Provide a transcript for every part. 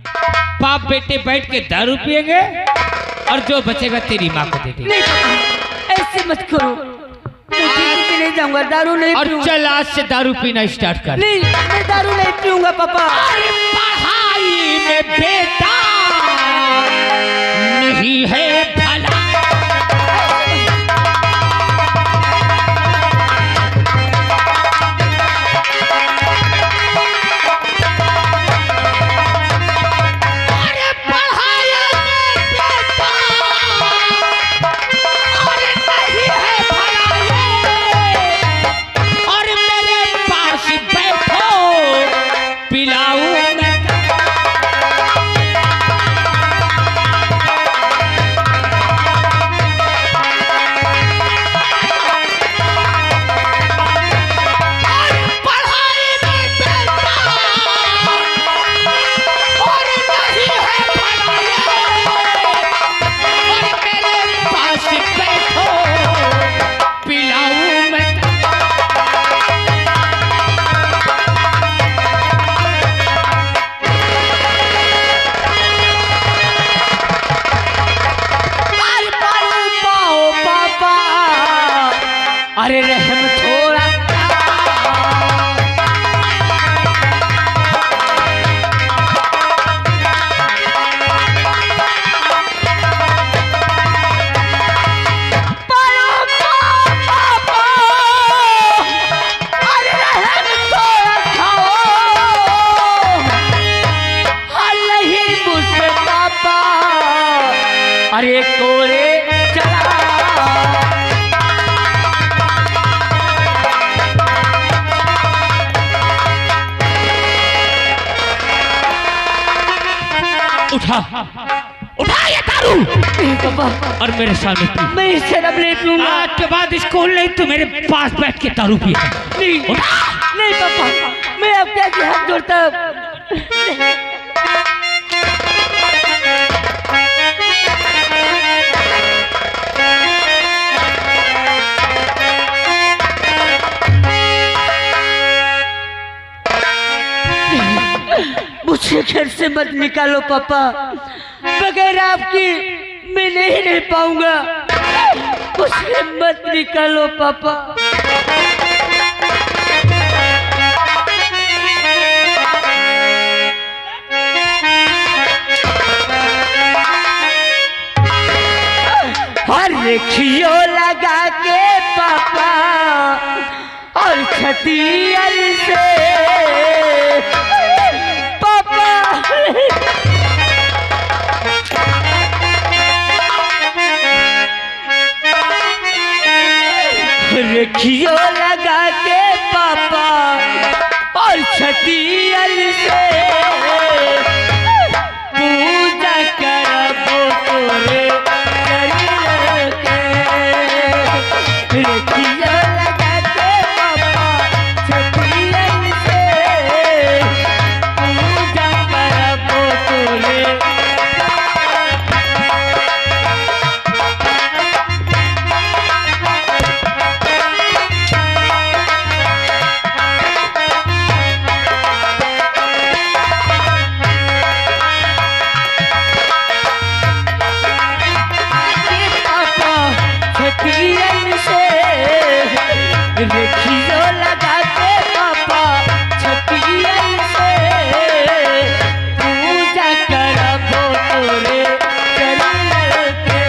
बाप बेटे बैठ के दारू पिएंगे और जो बचेगा तेरी माँ को दे देंगे। ऐसे मत करो, नहीं जाऊंगा, दारू नहीं और चल आज से दारू पीना स्टार्ट कर। नहीं, मैं दारू नहीं पीऊंगा पापा। अरे पढ़ाई में बेटा नहीं है भला, अरे रहम थोड़ा अरे कोरे चला उठा उठा ये दारू पापा और मेरे सामने पी। मैं इससे अब नहीं पीऊंगा। आज के बाद स्कूल नहीं तू मेरे पास बैठ के दारू पी। नहीं नहीं पापा, मैं आपके आगे हाथ जोड़ता मुझे घर से मत निकालो पापा, बगैर आपकी मैं नहीं पाऊंगा। मुझे मत निकालो पापा। हर खियो लगा के पापा और छतियल से रेखियो लगा के पापा और छतियल से पूजा करबो तोरे शरीर के। रेखियो लगा के पापा छतियल से पूजा करबो तोरे। रेखियो लगा के पापा छतियल से पूजा करबो तोरे शरीर के।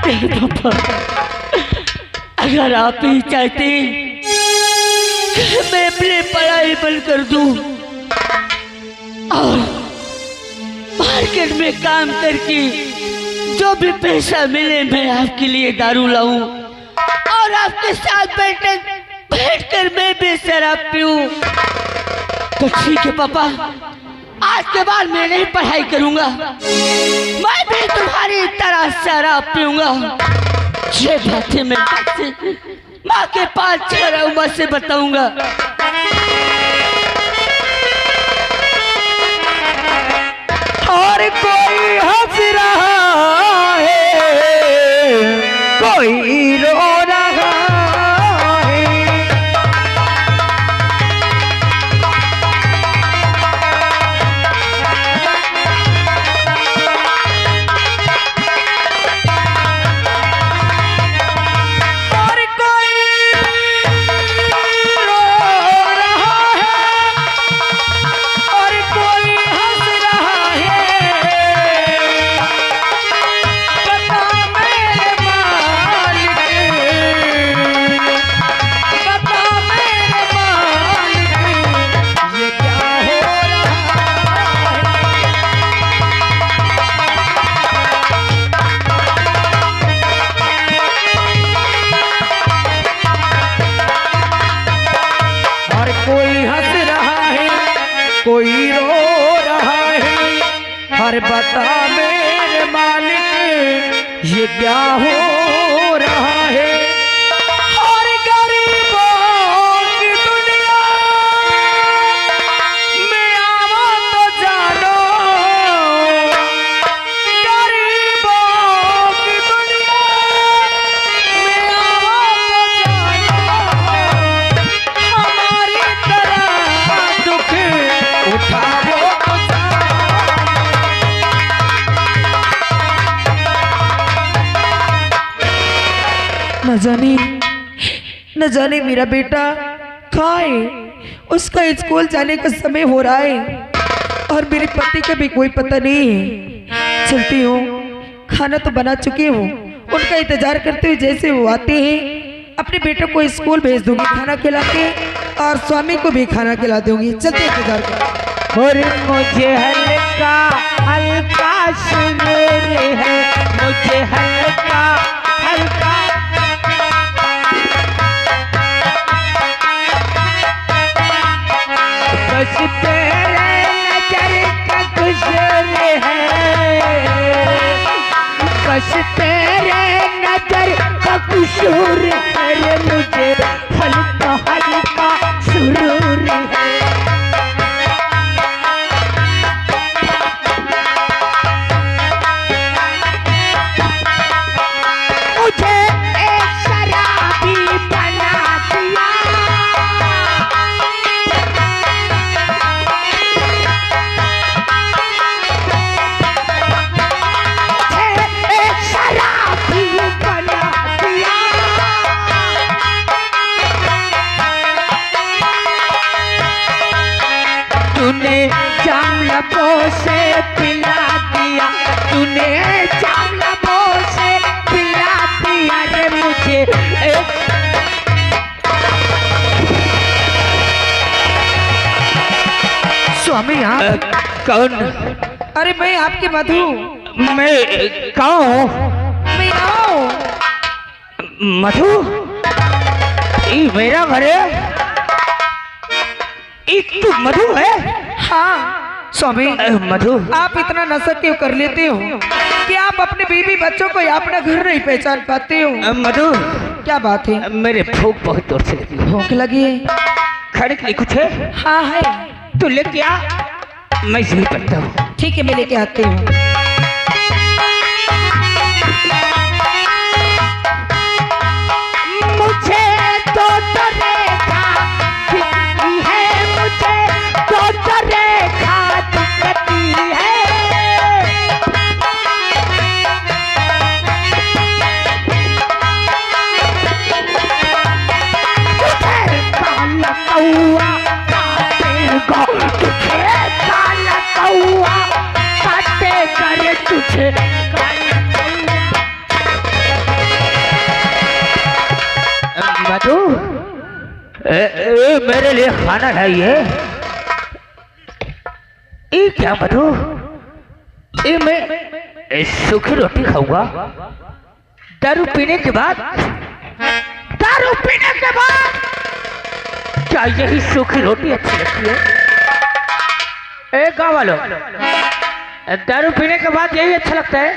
नहीं पापा, अगर आप ही चाहते कि मैं अपनी पढ़ाई बंद कर दूं और मार्केट में काम करके जो भी पैसा मिले मैं आपके लिए दारू लाऊं और आपके साथ बैठकर मैं भी शराब पीऊं, तो ठीक है पापा, आज के बाद मैं नहीं पढ़ाई करूंगा, मैं भी तुम्हारी तरह शराब पीऊंगा। ये बातें मैं माँ के पास 6 उम्र से बताऊंगा। और कोई हंस रहा है, कोई रो रहा है। और कोई रो रहा है और कोई हंस रहा है। बता मेरे मालिक, बता मेरे मालिक, ये क्या हो रहा है। और कोई हंस रहा है, कोई रो रहा है। हर बता मेरे मालिक, ये क्या हो रहा है। और गरीबों की दुनिया में आवा तो जानो, गरीबों की दुनिया में आवा तो जानो। हमारी तरह दुख उठाओ तो न जाने मेरा बेटा कहाँ है। उसका स्कूल जाने का समय हो रहा है और मेरे पति का भी कोई पता नहीं है। चलती हूँ, खाना तो बना चुकी हूँ, उनका इंतजार करते हुए जैसे वो आते हैं अपने बेटे को स्कूल भेज दूंगी खाना खिला के, और स्वामी को भी खाना खिला दूंगी। चलते इंतजार कर। और मुझे हल्का हल्का सुरूर है, मुझे हल्का हल्का बस तेरे नजर का गुजर है, बस तेरे नजर का कुसूर है। मुझे हल्का हल्का सुरूर है। मुझे एक शराबी बना दिया, तूने जाम लबों से पिला दिया, तूने जाम लबों से पिला दिया रे मुझे। स्वामी आप कौन? अरे मैं आपकी मधु। मैं कौन हूँ? मैं हूँ मधु। ये मेरा घर है, तू मधु है? हाँ स्वामी। मधु आप इतना नशा क्यों कर लेते हो कि आप अपने बीवी बच्चों को अपना घर नहीं पहचान पाते हो? मधु क्या बात है? मेरे भूख बहुत जोर से लगी। भूख लगी है? खाने के लिए कुछ है? हाँ है। तू लेके आ, मैं जरूर करता हूँ। ठीक है मैं लेके आती हूँ। मुझे तो रेखा दिखती है, मुझे तो रेखा दिखती है। तुझे काला कौआ काटेगा, तुझे काला कौआ काटेगा। मधु, मेरे लिए खाना लाइए। ये क्या मधु, ये मैं सूखी रोटी खाऊंगा। दारू पीने के बाद क्या यही सूखी रोटी अच्छी लगती है? ए गाँव वालों, दारू पीने के बाद यही अच्छा लगता है?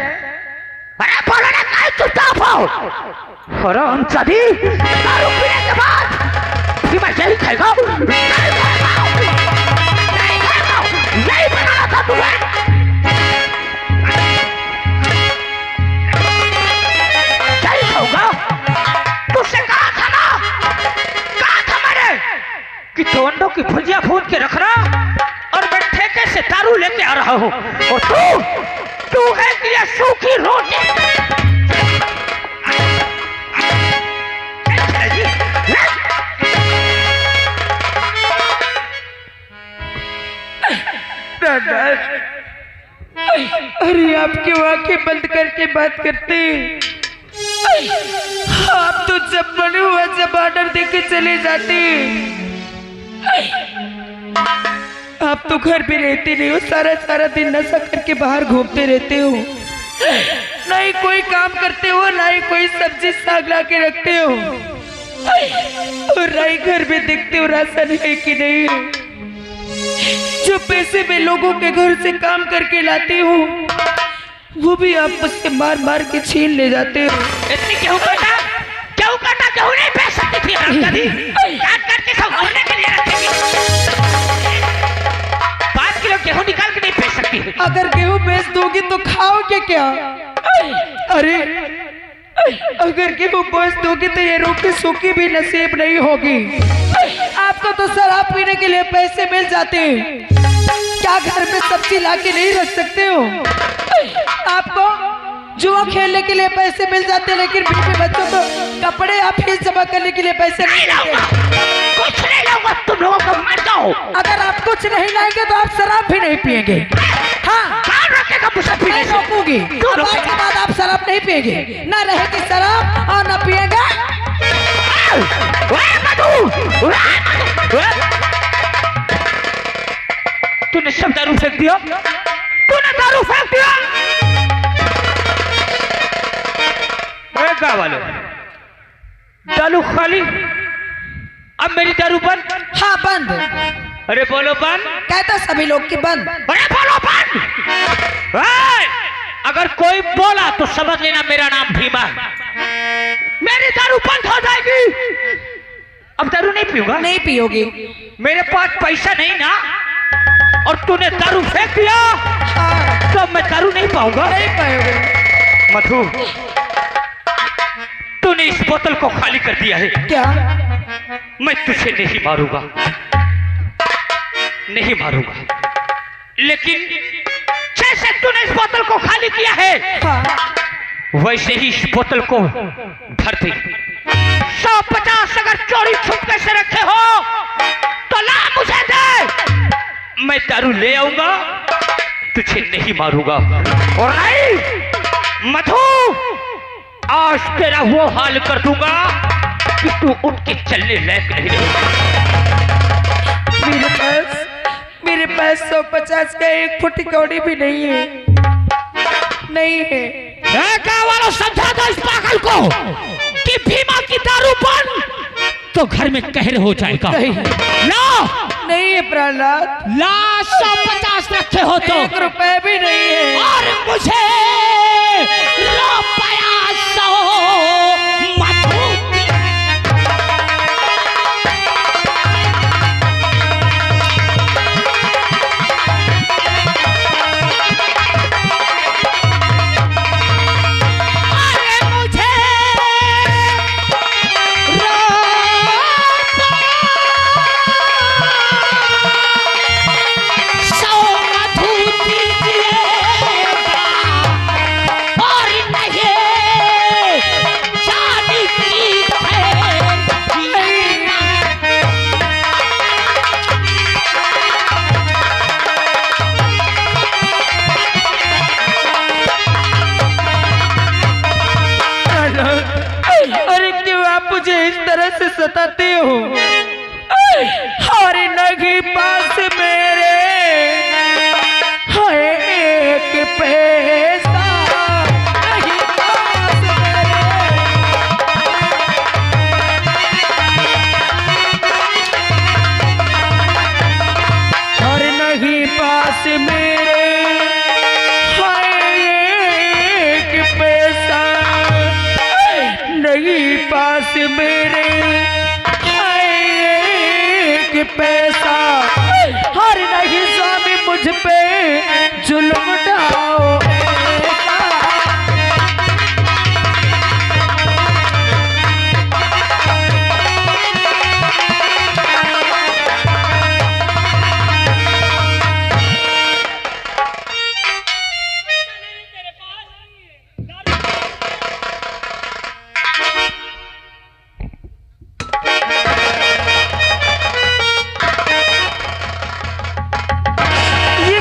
अरे बोलो ना, नहीं चुपचाप हो। हरामजादी, दारू पीने के बाद मैं यही खाएगा, यही बनाना था तुम्हें। यही खाऊंगा, तुझसे कहा था ना, कहा था मैंने कि तो अंडों की भुजिया भून के रखना, और मैं ठेके से दारू लेके आ रहा हूँ, और तू है कि ये सूखी रोटी। अरे आप क्यों आंखें बंद करके बात करते हैं? आप तो जब बने हुआ जब ऑर्डर देके चले जाते हैं। आप तो घर पे रहते नहीं हो, सारा सारा दिन नशा करके बाहर घूमते रहते हो, ना ही कोई काम करते हो, ना ही कोई सब्जी साग ला के रखते हो, और ना ही घर में देखते हो राशन है कि नहीं। जो पैसे में लोगों के घर से काम करके लाते हो, वो भी आप मुझसे मार मार के छीन ले जाते हो। इतनी क्यों काटा क्यों नहीं बेच सकती थी? काट काट के सब होने के लिए रखेगी। 5 किलो गेहूं निकाल के नहीं बेच सकती। अगर गेहूं बेच दोगी तो खाओगे क्या? अरे अगर गेहूं बेच दोगी तो ये रोटी सूखी भी नसीब नहीं होगी। आपको तो शराब पीने के लिए पैसे मिल जाते हैं, क्या घर में सब्जी ला के नहीं रख सकते हो? आपको जुआ खेलने के लिए पैसे मिल जाते हैं, लेकिन बीवी बच्चों को कपड़े या फीस जमा करने के लिए पैसे नहीं मिलते। कुछ नहीं लाऊंगा, तुम लोगों को मर जाओ। अगर आप कुछ नहीं लाएंगे तो आप शराब भी नहीं पिएंगे। हाँ, कौन रोकेगा मुझे पीने से? रोकूंगी। अब आज के बाद आप शराब नहीं पिएंगे, ना रहेगी शराब और ना पिएगा। तूने सब दारू फेंक दिया, तूने दारू फेंक दिया। वालों, दारू खाली, अब मेरी दारू बंद। हाँ बंद। अरे बोलो बंद। कहता सभी लोग की बंद। अरे बोलो बंद। अगर कोई बोला तो समझ लेना मेरा नाम भीमा है। मेरी दारू बंद हो जाएगी। अब दारू नहीं पीऊंगा। नहीं पियोगे? मेरे पास पैसा नहीं ना, और तूने दारू फेंक दिया। हाँ। तो मैं दारू नहीं पाऊंगा। नहीं पाओगे। मधु, तूने इस बोतल को खाली कर दिया है। क्या? मैं तुझे नहीं मारूंगा, नहीं मारूंगा, लेकिन जैसे तूने इस बोतल को खाली किया है, हाँ। वैसे ही इस बोतल को भर दे। 150 अगर चोरी छुपके से रखे हो तो ला मुझे दे, मैं दारू ले आऊंगा, तुझे नहीं मारूंगा। और नहीं मधु, आज तेरा वो हाल कर दूंगा कि तू उठ के चलने लायक नहीं रहेगा। मेरे पास 150 का 1 फुट कौड़ी भी नहीं है। नहीं है। क्या वालों, समझा दो इस पागल को कि भीमा की दारू बंद तो घर में कहर हो जाएगा। नहीं, नहीं है प्रहलाद। ला 150 रखे हो तो 1 रुपए भी नहीं है। और मुझे रुपया 100 मधु। मुझे इस तरह से सताते हो? हर नहीं पास मेरे है एक पैसा, नहीं पास मेरे। हर नहीं पास मेरे है एक पैसा, नहीं पास मेरे पैसा। हर नहीं स्वामी मुझ पे जुल्म ढाओ ऐसा।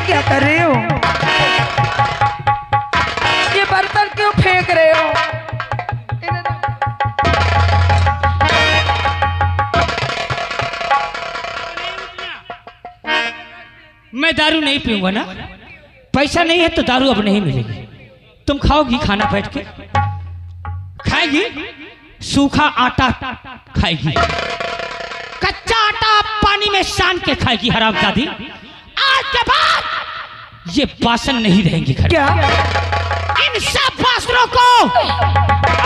क्या कर रहे हो? ये बर्तन क्यों फेंक रहे हो? मैं दारू नहीं पीऊंगा ना। पैसा नहीं है तो दारू अब नहीं मिलेगी। तुम खाओगी खाना बैठ के? खाएगी? सूखा आटा खाएगी, कच्चा आटा पानी में सान के खाएगी हरामजादी। आज के बाद ये बासन नहीं रहेंगे घर। क्या? इन सब बासनों को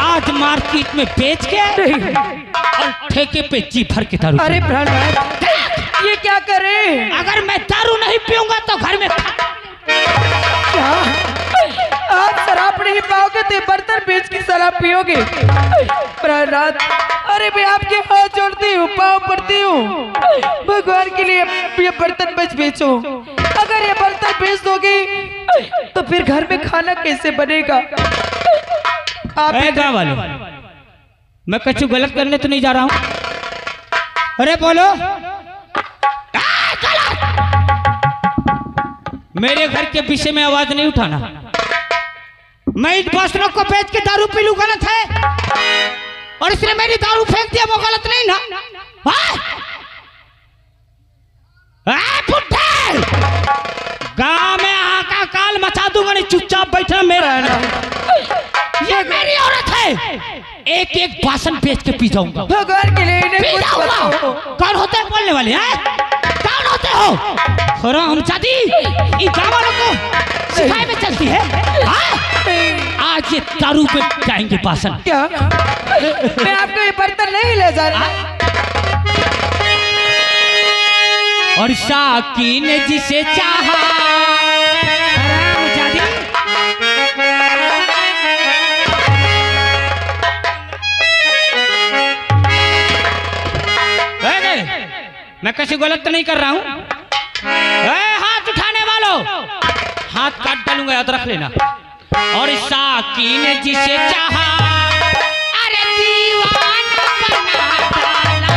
आज मार्केट में बेच के और ठेके पे जी भर के दारू। अरे प्रहलाद, ये क्या करे? अगर मैं दारू नहीं पीऊंगा तो घर में क्या आप शराब नहीं पाओगे तो बर्तन बेच के शराब पियोगे? प्रहलाद, अरे मैं आपके हाथ जोड़ती हूँ, पाँव पड़ती हूँ, भगवान के लिए ये बर्तन बच बेचो। अगर ये बर्तन बेच दोगी तो फिर घर में खाना कैसे बनेगा? आप गाँव वाले, मैं कुछ गलत करने तो नहीं जा रहा हूँ? अरे बोलो, मेरे घर के विषय में आवाज नहीं उठाना। मैं इन बासनों को बेच के दारू पी लूं गलत है, और इसने मेरी दारू फेंक दिया वो गलत नहीं ना? गांव में हाका काल मचा दूंगा, नहीं चुपचाप बैठना मेरा है ना। ये मेरी औरत है, एक एक बासन बेच के पी जाऊंगा। भगवान के लिए पी जाऊंगा। कौन होते हैं बोलने वाले हैं? कौन होते हो? हरामजादी, ये गाँव वालों को सिखाए में चलती है। आज ये दारू पे जाएंगे बासन। क्या मैं आपको ये बर्तन नहीं ले जा रहा? और साकी ने जिसे चाहा, हरामजादी, मैं किसी गलत तो नहीं कर रहा हूं। हाथ उठाने वालों, हाथ काट डालूंगा, याद रख लेना। और साकी ने जिसे चाहा, अरे दीवाना बना डाला।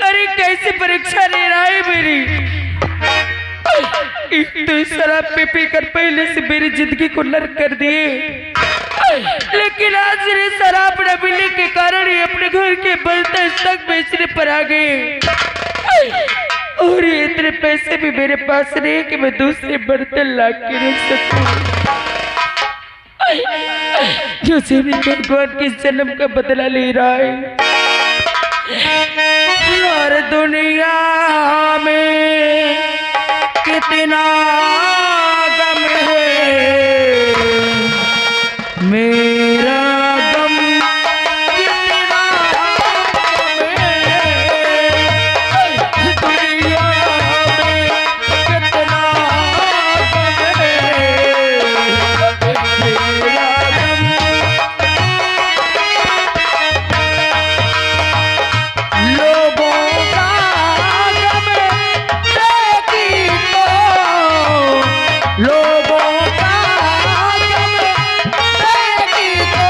अरे कैसी परीक्षा ले रहा है मेरी? तो शराब पी पी कर पहले से मेरी जिंदगी को नर्क कर दिए, लेकिन आज इन्हें शराब न मिलने के कारण ही अपने घर के बर्तन तक बेचने पर आ गए। और ये इतने पैसे भी मेरे पास नहीं कि मैं दूसरे बर्तन ला के रख सकूं। जो सभी भगवान के जन्म का बदला ले रहा है। और दुनिया में कितना गम है, मेरा गम कितना गम है, दुनिया में कितना गम है, मेरा गम। लोगों का गम देखी तो, लोगों का गम देखी तो,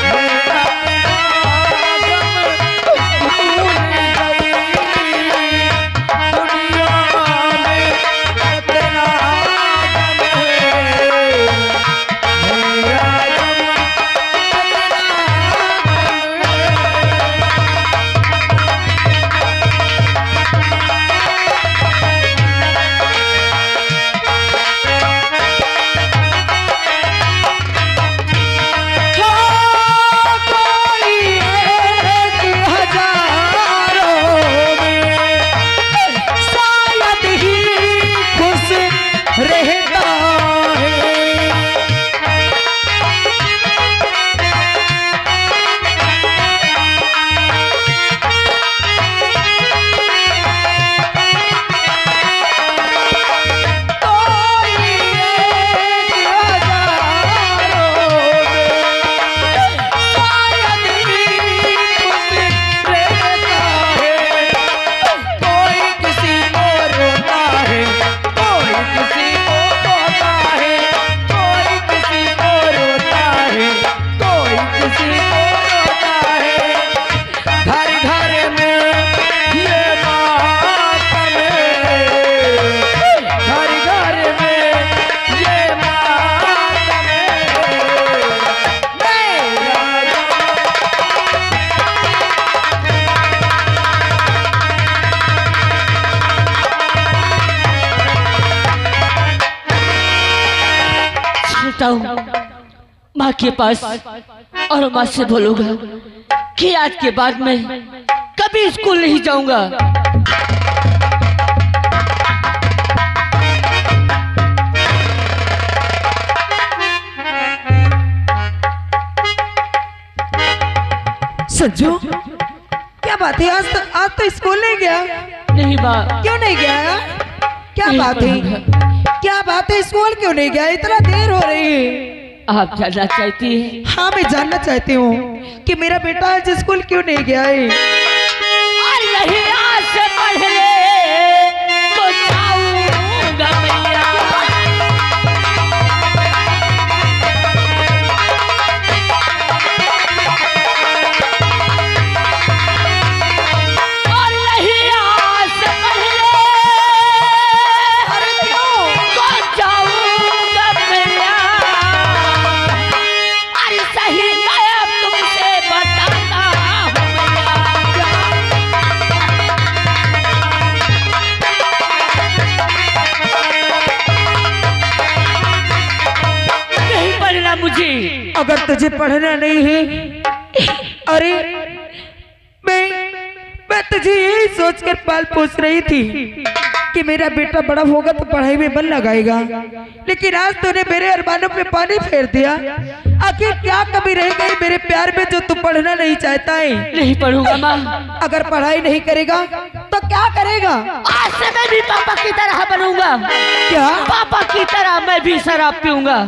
मेरा गम भूल गई। दुनिया में कितना गम है, मेरा गम कितना कोई एक हजारों में शायद ही खुश रहता है। कोई एक हजारों में शायद ही खुश रहता है। कोई किसी को रोता है, कोई किसी को रोता है, कोई किसी को रोता है, कोई किसी को रोता है। घर घर में ये मातम है, घर घर में ये मातम है, मेरा चलता हूँ माँ के पास और माँ से बोलूंगा कि आज के बाद मैं कभी स्कूल नहीं जाऊंगा। संजू, क्या बात है? आज तो स्कूल नहीं गया? नहीं माँ, क्यों नहीं गया? क्या नहीं बात है? पढ़ूंगा। क्या बात है? स्कूल क्यों नहीं गया? इतना देर हो रही है। आप जानना चाहती हैं? हाँ, मैं जानना चाहती हूँ कि मेरा बेटा आज स्कूल क्यों नहीं गया है। और नहीं आज से पढ़ने तो जाऊंगा मैया। और नहीं आज से पढ़ने अरे क्यों? तो जाऊंगा मैया। अरे सही मैं तुमसे बताता हूँ मैया। नहीं पढ़ना मुझे। अगर तुझे पढ़ना नहीं है, अरे मैं तुझे यही सोचकर पाल पोस रही थी कि मेरा बेटा बड़ा होगा तो पढ़ाई में मन लगाएगा, लेकिन आज तूने मेरे अरमानों पे पानी फेर दिया। आखिर क्या कमी रह गई मेरे प्यार में जो तू पढ़ना नहीं चाहता है? नहीं पढ़ूंगा माँ। अगर पढ़ाई नहीं करेगा तो क्या करेगा? आज से मैं भी पापा की तरह बनूंगा। क्या? पापा की तरह मैं भी शराब पीऊंगा।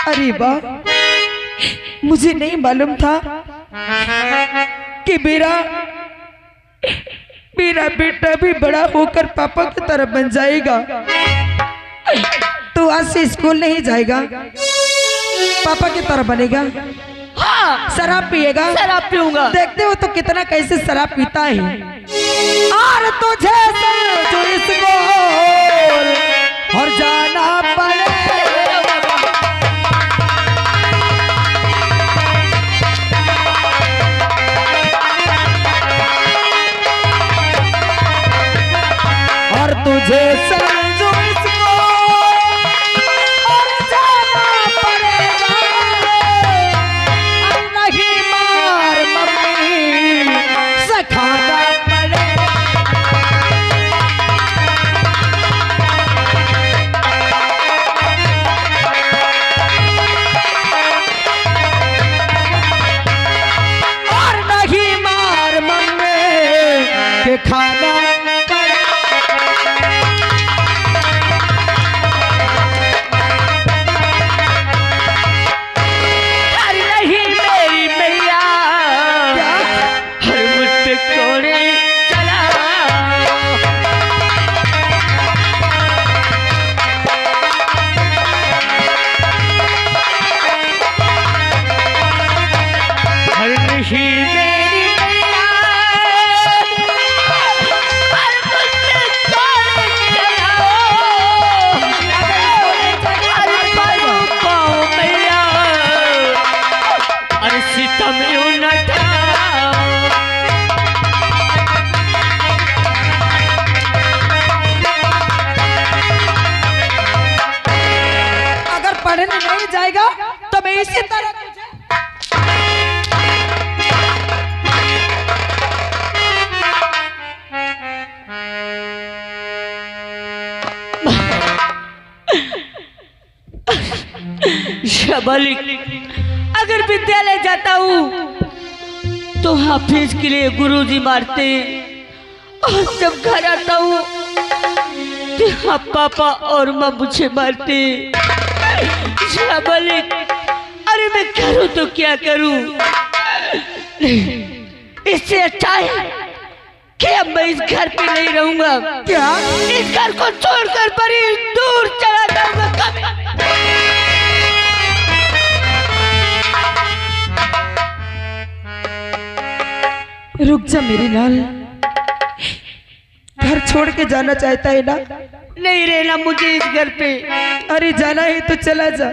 अरे वाह, मुझे नहीं मालूम था कि मेरा बेटा भी बड़ा होकर पापा की तरह बन जाएगा। तो आज से स्कूल नहीं जाएगा, पापा की तरह बनेगा। हाँ, शराब पिएगा। शराब पीऊंगा। देखते हो तो कितना कैसे शराब पीता है। और तुझे समझो इसको और जाना पड़े। और तुझे समझो इसको और जाना में नहीं जाएगा तो मैं इसी तरह तुझे शाबालिक, अगर विद्यालय जाता हूँ तो हाफिज के लिए गुरुजी मारते, और जब घर आता हूँ तो हाँ पापा और माँ मुझे मारते। शाबालिक, अरे मैं करूँ तो क्या करूँ? इससे अच्छा है कि अब मैं इस घर पे नहीं रहूंगा। क्या? इस घर को छोड़कर बड़ी दूर चला जाऊंगा। रुक जा मेरी लाल, घर छोड़ के जाना चाहता है ना? नहीं रहना मुझे इस घर पे। अरे जाना है तो चला जा,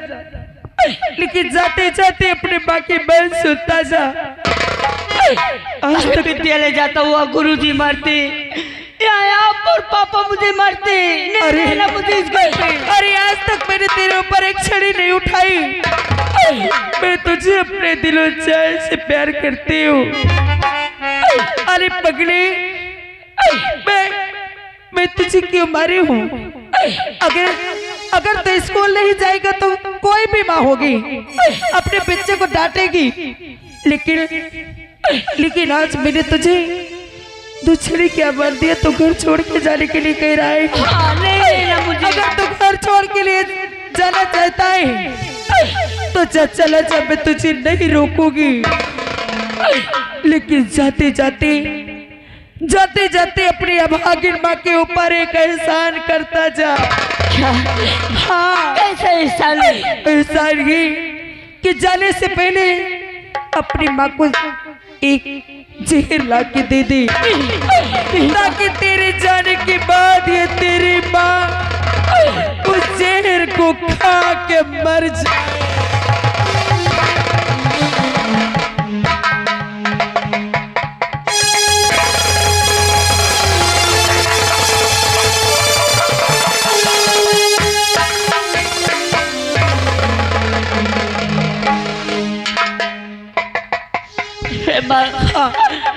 लेकिन जाते जाते अपने बाकी बहन सुनता जा। आज तक विद्यालय जाता हुआ गुरुजी मारते, यहाँ आप और पापा मुझे मारते। नहीं रहना मुझे इस घर पे। अरे आज तक मैंने तेरे ऊपर एक छड़ी नहीं उठाई। मैं तुझे अपने दिलो जान से प्यार करती हूँ। अरे पगली, मैं तुझे क्यों मारी हूँ? अगर तो स्कूल नहीं जाएगा तो कोई भी माँ होगी अपने बच्चे को डांटेगी, लेकिन आज मैंने तुझे दूसरी क्या मार दिया तो घर छोड़ के जाने के लिए कह रहा है। हाँ, नहीं रहना मुझे। अगर तू घर छोड़ के लिए जाना चाहता है तो चला जा, मैं तुझे नहीं रोकूंगी। लेकिन जाते जाते अपनी अभागिन माँ के ऊपर एक एहसान करता जा। क्या? हाँ, कैसा एहसान है? एहसान ये कि जाने से पहले अपनी माँ को एक जहर ला के दे दे, ताकि तेरे जाने के बाद ये तेरी माँ उस जहर को खा के मर जाए।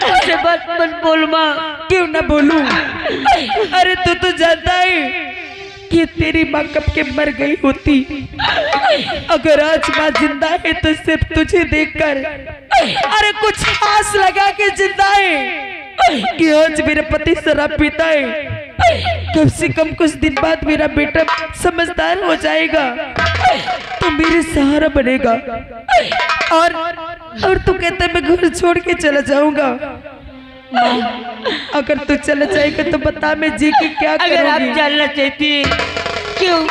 ऐसे बात मत बोल माँ। क्यों ना बोलूं? अरे तू तो जानता है कि तेरी माँ कब के मर गई होती। अगर आज माँ जिंदा है तो सिर्फ तुझे देखकर अरे कुछ आस लगा के जिंदा है कि आज मेरा पति शराब पीता है, कम से कम कुछ दिन बाद मेरा बेटा समझदार हो जाएगा तो मेरे सहारा बनेगा। और तू कहता है मैं घर छोड़ के चला जाऊंगा। अगर तू चला जाएगा तो बता मैं जी के क्या करूंगी। अगर आप जानना चाहती हैं क्यों